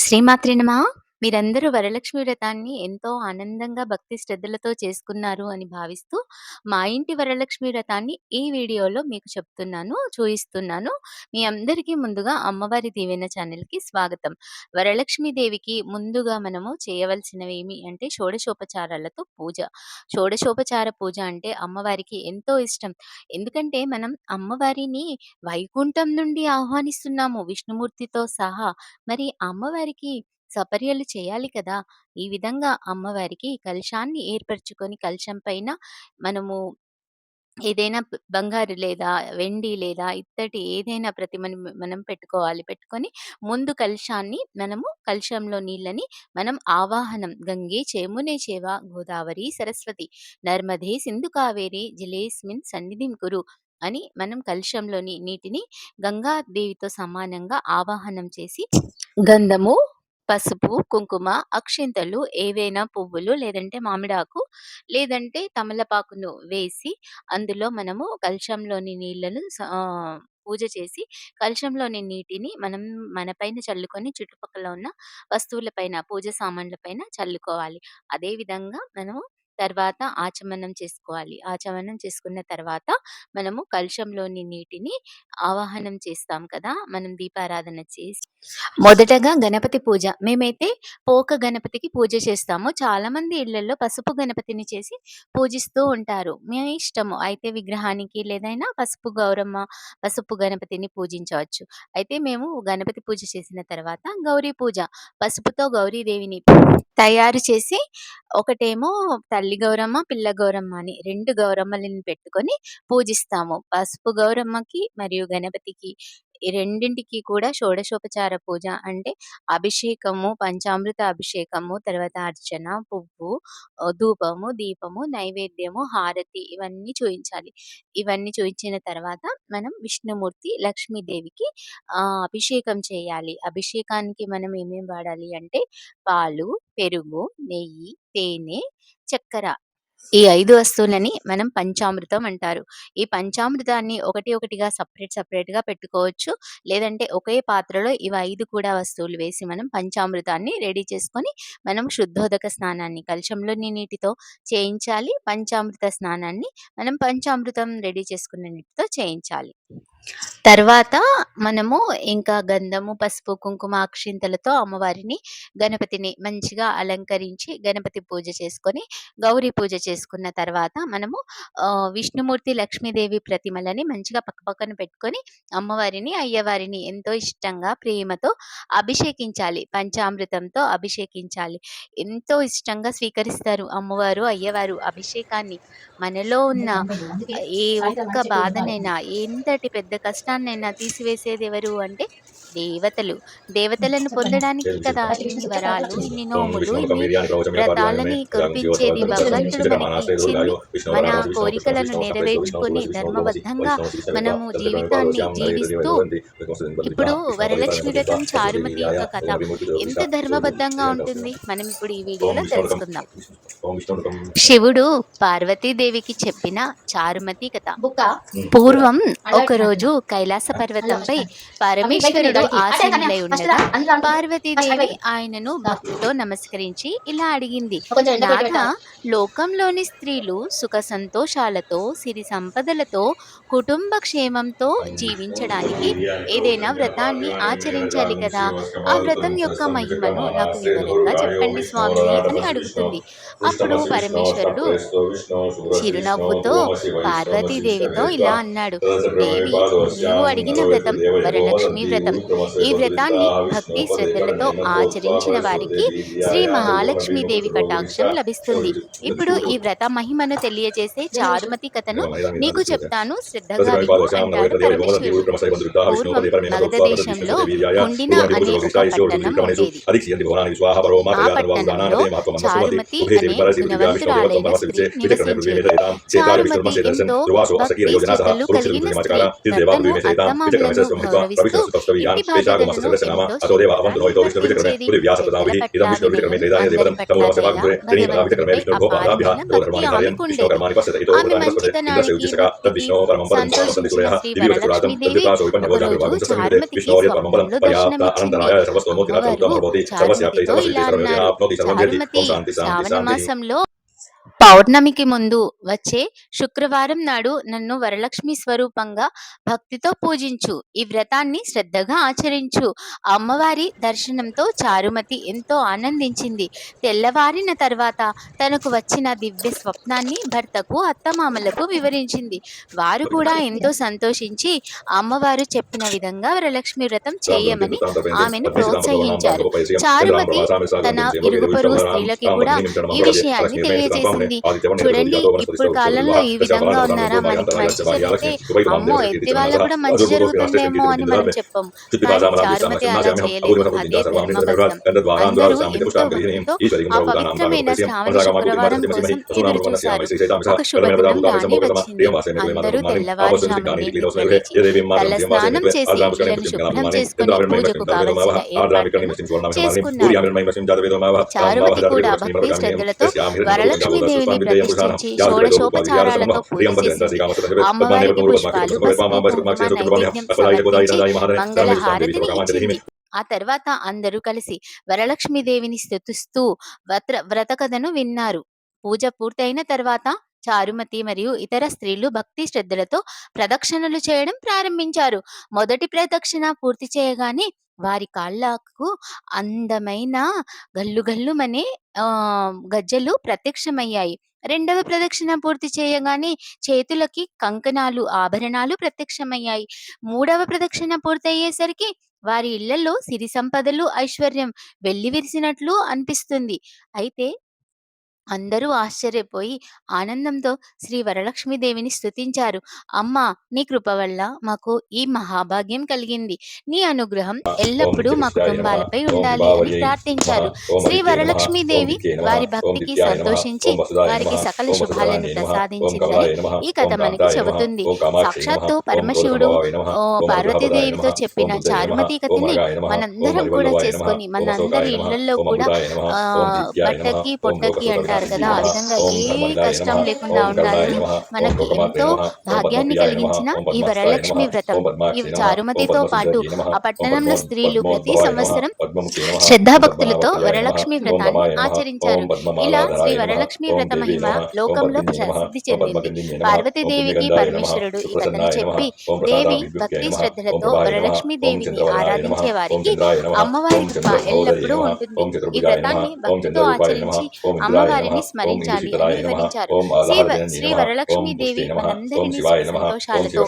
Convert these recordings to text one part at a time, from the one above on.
శ్రీమాత్రే నమః. మీరందరూ వరలక్ష్మి వ్రతాన్ని ఎంతో ఆనందంగా, భక్తి శ్రద్ధలతో చేసుకున్నారు అని భావిస్తూ, మా ఇంటి వరలక్ష్మి వ్రతాన్ని ఈ వీడియోలో మీకు చెప్తున్నాను, చూయిస్తున్నాను. మీ అందరికీ ముందుగా అమ్మవారి దీవెన ఛానల్‌కి స్వాగతం. వరలక్ష్మి దేవికి ముందుగా మనము చేయవలసినవి ఏమి అంటే షోడశోపచారాలతో పూజ. షోడశోపచార పూజ అంటే అమ్మవారికి ఎంతో ఇష్టం. ఎందుకంటే మనం అమ్మవారిని వైకుంఠం నుండి ఆహ్వానిస్తున్నాము విష్ణుమూర్తితో సహా. మరి అమ్మవారికి సపర్యలు చేయాలి కదా! ఈ విధంగా అమ్మవారికి కలశాన్ని ఏర్పరచుకొని కలశం పైన మనము ఏదైనా బంగారు లేదా వెండి లేదా ఇత్తడి ఏదైనా ప్రతిమని మనం పెట్టుకోవాలి. పెట్టుకొని ముందు కలశాన్ని మనము కలశంలో నీళ్ళని మనం ఆవాహనం గంగే చేమునే చేవ గోదావరి సరస్వతి నర్మదే సింధు కావేరి జలేస్మిన్ సన్నిధిం కురు అని మనం కలశంలోని నీటిని గంగాదేవితో సమానంగా ఆవాహనం చేసి గంధము, పసుపు, కుంకుమ, అక్షింతలు ఏవైనా పువ్వులు లేదంటే మామిడాకు లేదంటే తమలపాకును వేసి అందులో మనము కలశంలోని నీళ్ళను పూజ చేసి కలశంలోని నీటిని మనం మన పైన చల్లుకొని చుట్టుపక్కల ఉన్న వస్తువుల పైన పూజ సామాన్ల పైన చల్లుకోవాలి. అదే విధంగా మనము తర్వాత ఆచమనం చేసుకోవాలి. ఆచమనం చేసుకున్న తర్వాత మనము కలశంలోని నీటిని ఆవాహనం చేస్తాం కదా! మనం దీపారాధన చేసి మొదటగా గణపతి పూజ. మేమైతే పోక గణపతికి పూజ చేస్తాము. చాలామంది ఇళ్లల్లో పసుపు గణపతిని చేసి పూజిస్తూ ఉంటారు. మీ ఇష్టము. అయితే విగ్రహానికి లేదైనా పసుపు గౌరమ్మ, పసుపు గణపతిని పూజించవచ్చు. అయితే మేము గణపతి పూజ చేసిన తర్వాత గౌరీ పూజ. పసుపుతో గౌరీదేవిని తయారు చేసి ఒకటేమో తల్లి గౌరమ్మ, పిల్ల గౌరమ్మ అని 2 గౌరమ్మలని పెట్టుకొని పూజిస్తాము. పసుపు గౌరమ్మకి మరియు గణపతికి ఈ రెండింటికి కూడా షోడశోపచార పూజ అంటే అభిషేకము, పంచామృత అభిషేకము, తర్వాత అర్చన, పువ్వు, ధూపము, దీపము, నైవేద్యము, హారతి ఇవన్నీ చూయించాలి. ఇవన్నీ చూయించిన తర్వాత మనం విష్ణుమూర్తి, లక్ష్మీదేవికి అభిషేకం చేయాలి. అభిషేకానికి మనం ఏమేం వాడాలి అంటే పాలు, పెరుగు, నెయ్యి, తేనె, చక్కెర ఈ 5 వస్తువులని మనం పంచామృతం అంటారు. ఈ పంచామృతాన్ని ఒకటిగా సెపరేట్‌గా పెట్టుకోవచ్చు. లేదంటే ఒకే పాత్రలో ఇవి 5 కూడా వస్తువులు వేసి మనం పంచామృతాన్ని రెడీ చేసుకొని, మనం శుద్ధోదక స్నానాన్ని కలశంలోని నీటితో చేయించాలి. పంచామృత స్నానాన్ని మనం పంచామృతం రెడీ చేసుకున్న నీటితో చేయించాలి. తర్వాత మనము ఇంకా గంధము, పసుపు, కుంకుమ, అక్షింతలతో అమ్మవారిని, గణపతిని మంచిగా అలంకరించి గణపతి పూజ చేసుకొని, గౌరీ పూజ చేసుకున్న తర్వాత మనము విష్ణుమూర్తి, లక్ష్మీదేవి ప్రతిమలని మంచిగా పక్కపక్కన పెట్టుకొని అమ్మవారిని, అయ్యవారిని ఎంతో ఇష్టంగా, ప్రేమతో అభిషేకించాలి. పంచామృతంతో అభిషేకించాలి. ఎంతో ఇష్టంగా స్వీకరిస్తారు అమ్మవారు, అయ్యవారు అభిషేకాన్ని. మనలో ఉన్న ఏ ఒక్క బాధనైనా, ఎంతటి పెద్ద కష్టాన్నైనా తీసివేసేది ఎవరు అంటే దేవతలు. దేవతలను పొందడానికి కదా ఇన్ని వరాలు, ఇన్ని నోములు, ఇన్ని వ్రతాలని కురిపించేది భగవంతుడు మనకి ఇచ్చింది. మన కోరికలను నెరవేర్చుకొని ధర్మబద్ధంగా మనము జీవితాన్ని జీవిస్తూ ఇప్పుడు వరలక్ష్మి వ్రతం చారుమతి యొక్క కథ ఎంత ధర్మబద్ధంగా ఉంటుంది మనం ఇప్పుడు ఈ వీడియోలో తెలుసుకుందాం. శివుడు పార్వతీదేవికి చెప్పిన చారుమతి కథ. పూర్వం ఒకరోజు కైలాస పర్వతంపై పరమేశ్వరుడు ఆసీనుడై ఉండగా పార్వతీదేవి ఆయనను భక్తితో నమస్కరించి ఇలా అడిగింది, నాథ, లోకంలోని స్త్రీలు సుఖ సంతోషాలతో, సిరి సంపదలతో, కుటుంబ క్షేమంతో జీవించడానికి ఏదైనా వ్రతాన్ని ఆచరించాలి కదా. ఆ వ్రతం యొక్క మహిమను నాకు వివరంగా చెప్పండి స్వామి అని అడుగుతుంది. అప్పుడు పరమేశ్వరుడు చిరునవ్వుతో పార్వతీదేవితో ఇలా అన్నాడు, దేవి, నీవు అడిగిన వ్రతం వరలక్ష్మి వ్రతం. ఈ వ్రతాన్ని భక్తి శ్రద్ధలతో ఆచరించిన వారికి శ్రీ మహాలక్ష్మీదేవి కటాక్షం లభిస్తుంది. ఇప్పుడు ఈ వ్రత మహిమను తెలియజేసే చారుమతి కథను నీకు చెప్తాను, శ్రద్ధగా విను అంటాడు పరమేశ్వరుడు. పూర్వం మగధ దేశంలో కుండిన అనే ఒక పట్టణం ఉండేది. ఆ పట్టణంలో చారుమతి అనే గుణవంతురాలైన స్త్రీ నివసించేది. చారుమతి ఎంతో భక్తి శ్రద్ధలు కలిగిన స్త్రీ. భర్తను, అత్తమామలను గౌరవిస్తూ ఇంటి బాధలను ఎంతో శ్రద్ధగా నివర్తించేది. పెద్దల పట్ల వినయం, అందరి పట్ల దయ, భగవంతునిపై అపారమైన భక్తి ఆమెకుండేది. ఆమె మంచితనానికి, భక్తికి సంతోషించిన శ్రీ వరలక్ష్మీదేవి ఒకరోజు చారుమతికి స్వప్నంలో దర్శనమిచ్చింది. అమ్మవారు చారుమతితో ఇలా అన్నారు: చారుమతి, శ్రావణ మాసంలో పౌర్ణమికి ముందు వచ్చే శుక్రవారం నాడు నన్ను వరలక్ష్మి స్వరూపంగా భక్తితో పూజించు. ఈ వ్రతాన్ని శ్రద్ధగా ఆచరించు. అమ్మవారి దర్శనంతో చారుమతి ఎంతో ఆనందించింది. తెల్లవారిన తర్వాత తనకు వచ్చిన దివ్య స్వప్నాన్ని భర్తకు, అత్తమామలకు వివరించింది. వారు కూడా ఎంతో సంతోషించి అమ్మవారు చెప్పిన విధంగా వరలక్ష్మి వ్రతం చేయమని ఆమెను ప్రోత్సహించారు. చారుమతి తన ఇరుగు పొరుగు స్త్రీలకి కూడా ఈ విషయాన్ని తెలియజేసింది. చూడండి, ఇప్పుడు కాలంలో ఈ విధంగా ఉన్నారా, మనకి మంచి జరిగితే అమ్మో ఎత్తి వాళ్ళకు కూడా మంచి జరుగుతుందేమో అని మనం చెప్పం. కానీ చారుమతి అలా చేయలేదు. అదే ధర్మబద్ధం. అందరూ ఎంతో భక్తితో ఆ పవిత్రమైన శ్రావణ శుక్రవారం కోసం ఎదురు చూశారు. ఒక శుభదినం గాని వచ్చింది. అందరూ తెల్లవారుజామునే నిద్ర లేచి తల స్నానం చేసి ఇళ్లను శుభ్రం చేసుకుని పూజకు కావలసిన ఏర్పాట్లను చేసుకున్నారు. చారుమతి కూడా భక్తి శ్రద్ధలతో వరలక్ష్మీదేవిని ప్రతిష్ఠించి షోడశోపచారాలతో పూజ చేసింది. అమ్మవారికి పుష్పాలు, పసుపు, కుంకుమ నైవేద్యం సమర్పించి మంగళ హారతిని ఇచ్చింది. ఆ తర్వాత అందరూ కలిసి వరలక్ష్మీదేవిని స్తుతిస్తూ వ్రత కథను విన్నారు. పూజ పూర్తయిన తర్వాత చారుమతి మరియు ఇతర స్త్రీలు భక్తి శ్రద్ధలతో ప్రదక్షిణలు చేయడం ప్రారంభించారు. మొదటి ప్రదక్షిణ పూర్తి చేయగానే వారి కాళ్ళకు అందమైన గల్లుగల్లుమనే గజ్జెలు ప్రత్యక్షమయ్యాయి. రెండవ ప్రదక్షిణ పూర్తి చేయగానే చేతులకి కంకణాలు, ఆభరణాలు ప్రత్యక్షమయ్యాయి. మూడవ ప్రదక్షిణ పూర్తయ్యేసరికి వారి ఇళ్లలో సిరి సంపదలు, ఐశ్వర్యం వెల్లివిరిసినట్లు అనిపిస్తుంది. అయితే అందరూ ఆశ్చర్యపోయి ఆనందంతో శ్రీ వరలక్ష్మీదేవిని స్తుతించారు. అమ్మా, నీ కృప వల్ల మాకు ఈ మహాభాగ్యం కలిగింది. నీ అనుగ్రహం ఎల్లప్పుడూ మా కుటుంబాలపై ఉండాలి అని ప్రార్థించారు. శ్రీ వరలక్ష్మీదేవి వారి భక్తికి సంతోషించి వారికి సకల శుభాలను ప్రసాదించిందని ఈ కథ మనకి చెబుతుంది. సాక్షాత్తు పరమశివుడు పార్వతీదేవితో చెప్పిన చారుమతి కథని మనందరం కూడా చేసుకొని మనందరి ఇళ్లలో కూడా బట్టకి పొట్టకి అంటారు కదా, ఆ విధంగా ఏ కష్టం లేకుండా ఉండాలని మనకి ఎంతో భాగ్యాన్ని కలిగించిన ఈ వరలక్ష్మి వ్రతం. ఈ చారుమతితో పాటు ఆ పట్టణంలో స్త్రీలు ప్రతి సంవత్సరం శ్రద్ధాభక్తులతో వరలక్ష్మి వ్రతాన్ని ఆచరించారు. ఇలా శ్రీ వరలక్ష్మి వ్రత మహిమ లోకంలో ప్రసిద్ధి చెందింది. పార్వతీదేవికి పరమేశ్వరుడు ఈ కథను చెప్పి, దేవి భక్తి శ్రద్ధలతో వరలక్ష్మి దేవిని ఆరాధించే వారికి అమ్మవారి కృప ఎల్లప్పుడూ ఉంటుంది. ఈ వ్రతాన్ని భక్తితో ఆచరించి అమ్మవారిని స్మరించాలి అని వివరించారు. శ్రీ వరలక్ష్మీదేవి మనందరినీ సుఖ సంతోషాలతో,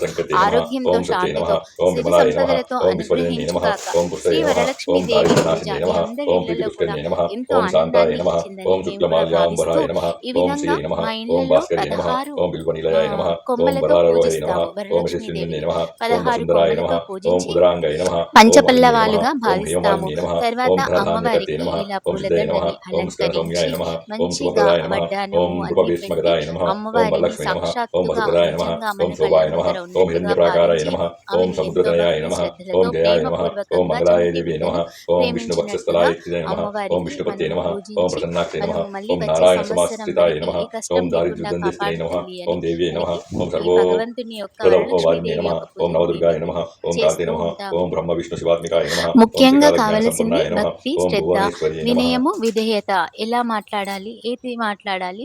ఆరోగ్యంతో, శాంతితో, సిరి సంపదలతో అనుగ్రహించుగాక. శ్రీ వరలక్ష్మీదేవి పూజ అందరి ఇళ్లలో కూడా ఎంతో ఆనందాన్ని ఇచ్చిందని మేము కూడా భావిస్తూ ఈ విధంగా మా ఇళ్లలో 16 కొమ్మలతో పూజిస్తాము వరలక్ష్మీదేవిని. 16 కొమ్మలతో పూజించి పంచపల్లవాలుగా భావిస్తాము. తర్వాత అమ్మవారికి ఇలా పూలదండని అలంకరించి మంచిగా వడ్డానము అన్ని పెట్టి అమ్మవారిని సాక్షాత్తుగా నిజంగా మన కళ్ళ ముందర ఉన్నట్టుగా భావించి ఆమెను ఎంతో భక్తి శ్రద్ధలతో ప్రేమపూర్వకంగా ప్రేమించినట్టుగా అమ్మవారికి మనం పూజించి మనము మళ్ళీ వచ్చే సంవత్సరం వరకు ఏ కష్టం లేకుండా కాపాడుతుంది అని ఈ భగవంతుని యొక్క వరలక్ష్మీదేవి యొక్క పూజ చేస్తూ ఉంటాము. ముఖ్యంగా కావలసింది భక్తి, శ్రద్ధ, వినయము, విధేయత. ఎలా మాట్లాడాలి, ఏది మాట్లాడాలి,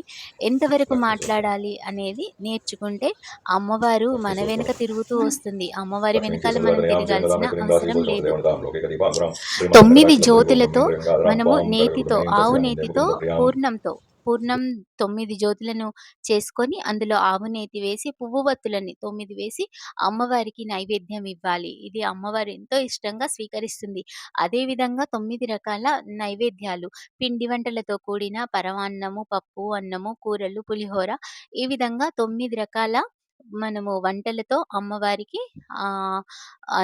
ఎంతవరకు మాట్లాడాలి అనేది నేర్చుకుంటే అమ్మవారు మన వెనుక తిరుగుతూ వస్తుంది. అమ్మవారి వెనకాల మనం తిరగాల్సిన అవసరం లేదు. 9 జ్యోతులతో మనము నేతితో, ఆవు నేతితో పూర్ణం 9 జ్యోతులను చేసుకొని అందులో ఆవు నేతి వేసి పువ్వు వత్తులని 9 వేసి అమ్మవారికి నైవేద్యం ఇవ్వాలి. ఇది అమ్మవారు ఎంతో ఇష్టంగా స్వీకరిస్తుంది. అదేవిధంగా 9 రకాల నైవేద్యాలు, పిండి వంటలతో కూడిన పరమాన్నము, పప్పు అన్నము, కూరలు, పులిహోర, ఈ విధంగా 9 రకాల మనము వంటలతో అమ్మవారికి ఆహ్,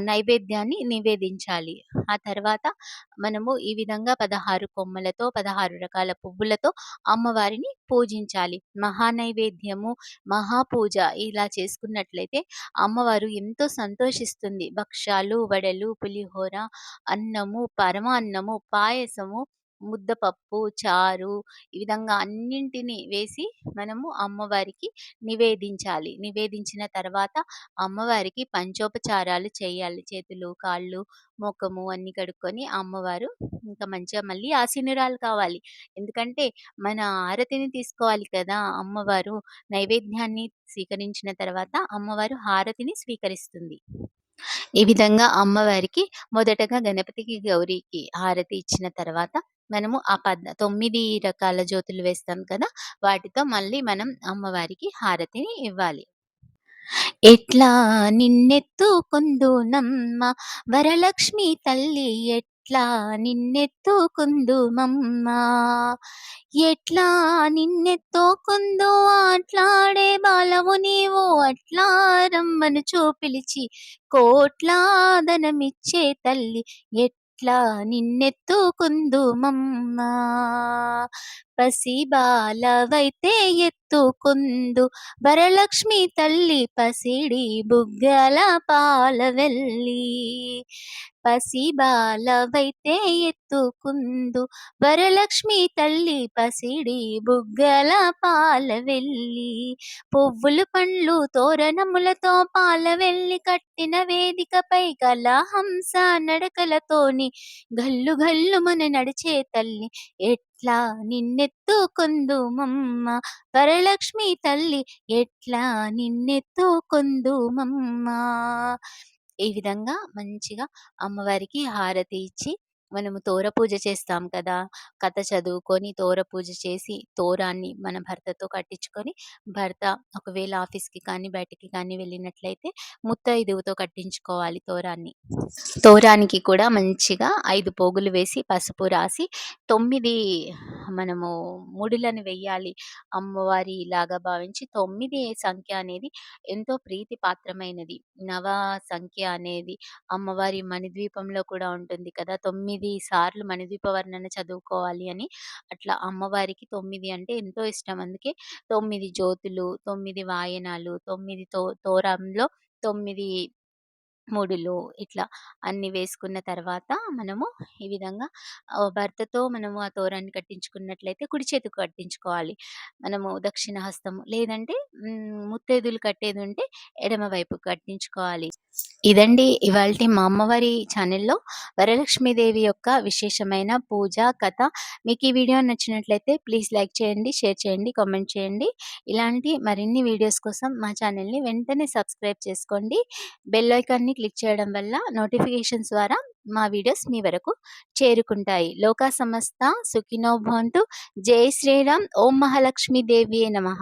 నైవేద్యాన్ని నివేదించాలి. ఆ తర్వాత మనము ఈ విధంగా 16 కొమ్మలతో, 16 రకాల పువ్వులతో అమ్మవారిని పూజించాలి. మహానైవేద్యము, మహాపూజ ఇలా చేసుకున్నట్లయితే అమ్మవారు ఎంతో సంతోషిస్తుంది. భక్షాలు, వడలు, పులిహోర, అన్నము, పరమాన్నము, పాయసము, ముద్దపప్పు, చారు ఈ విధంగా అన్నింటిని వేసి మనము అమ్మవారికి నివేదించాలి. నివేదించిన తర్వాత అమ్మవారికి పంచోపచారాలు చేయాలి. చేతులు, కాళ్ళు, మొఖము అన్నీ కడుక్కొని అమ్మవారు ఇంకా మంచిగా మళ్ళీ ఆసీనురాలు కావాలి. ఎందుకంటే మన హారతిని తీసుకోవాలి కదా! అమ్మవారు నైవేద్యాన్ని స్వీకరించిన తర్వాత అమ్మవారు హారతిని స్వీకరిస్తుంది. ఈ విధంగా అమ్మవారికి మొదటగా గణపతికి, గౌరికి హారతి ఇచ్చిన తర్వాత మనము ఆ 9 రకాల జ్యోతులు వేస్తాం కదా! వాటితో మళ్ళీ మనం అమ్మవారికి హారతిని ఇవ్వాలి. ఎట్లా నిన్నెత్తుకొందునమ్మ వరలక్ష్మి తల్లి ఎట్లా నిన్నెత్తుకొందుమమ్మ ఎట్లా నిన్నెత్తుకొందు ఆట్లాడే బాలవు నీవు అట్లా రమ్మనుచో పిలిచి కోట్లాదనమిచ్చే తల్లి ఎట్లా నిన్నెత్తుకొందుమమ్మ పసిబాలవైతే ఎత్తుకొందు వరలక్ష్మి తల్లి పసిడి బుగ్గల పాలవెల్లి పసిబాలవైతే ఎత్తుకుందు వరలక్ష్మి తల్లి పసిడి బుగ్గల పాలవెల్లి పువ్వులు పండ్లు తోరణములతో పాలవెల్లి కట్టిన వేదికపై కలహంస నడకలతోని గల్లు గల్లు మన నడిచే తల్లి ఎట్లా నిన్నెత్తుకొందుమమ్మ వరలక్ష్మి తల్లి ఎట్లా నిన్నెత్తుకొందుమమ్మ ఈ విధంగా మంచిగా అమ్మవారికి హారతి ఇచ్చి మనము తోర పూజ చేస్తాం కదా! కథ చదువుకొని తోర పూజ చేసి తోరాన్ని మన భర్తతో కట్టించుకొని భర్త ఒకవేళ ఆఫీస్‌కి కానీ, బయటికి కానీ వెళ్ళినట్లయితే ముత్తైదువుతో కట్టించుకోవాలి తోరాన్ని. తోరానికి కూడా మంచిగా 5 పోగులు వేసి, పసుపు రాసి 9 మనము ముడులను వెయ్యాలి. అమ్మవారిలాగా భావించి 9 సంఖ్య అనేది ఎంతో ప్రీతిపాత్రమైనది. నవ సంఖ్య అనేది అమ్మవారి మణిద్వీపంలో కూడా ఉంటుంది కదా! 9 సార్లు మణిద్వీప వర్ణన చదువుకోవాలి అని. అట్లా అమ్మవారికి 9 అంటే ఎంతో ఇష్టం. అందుకే 9 జ్యోతులు, 9 వాయనాలు, 9 తోరంలో 9 ముడులు ఇట్లా అన్నీ వేసుకున్న తర్వాత మనము ఈ విధంగా భర్తతో మనము ఆ తోరాన్ని కట్టించుకున్నట్లయితే కుడి చేతికి కట్టించుకోవాలి. మనము దక్షిణ హస్తము లేదంటే ముత్తైదులు కట్టేదుంటే ఎడమ వైపుకి కట్టించుకోవాలి. ఇదండి ఇవాల్టి మా అమ్మవారి ఛానెల్‌లో వరలక్ష్మీదేవి యొక్క విశేషమైన పూజ, కథ. మీకు ఈ వీడియో నచ్చినట్లయితే ప్లీజ్ లైక్ చేయండి, షేర్ చేయండి, కామెంట్ చేయండి. ఇలాంటి మరిన్ని వీడియోస్ కోసం మా ఛానెల్‌ని వెంటనే సబ్స్క్రైబ్ చేసుకోండి. బెల్ ఐకాన్‌ని క్లిక్ చేయడం వల్ల నోటిఫికేషన్స్ ద్వారా మా వీడియోస్ మీ వరకు చేరుకుంటాయి. లోకా సమస్త సుఖినో భవంతు. జై శ్రీరామ్. ఓం మహాలక్ష్మీ దేవియే నమః.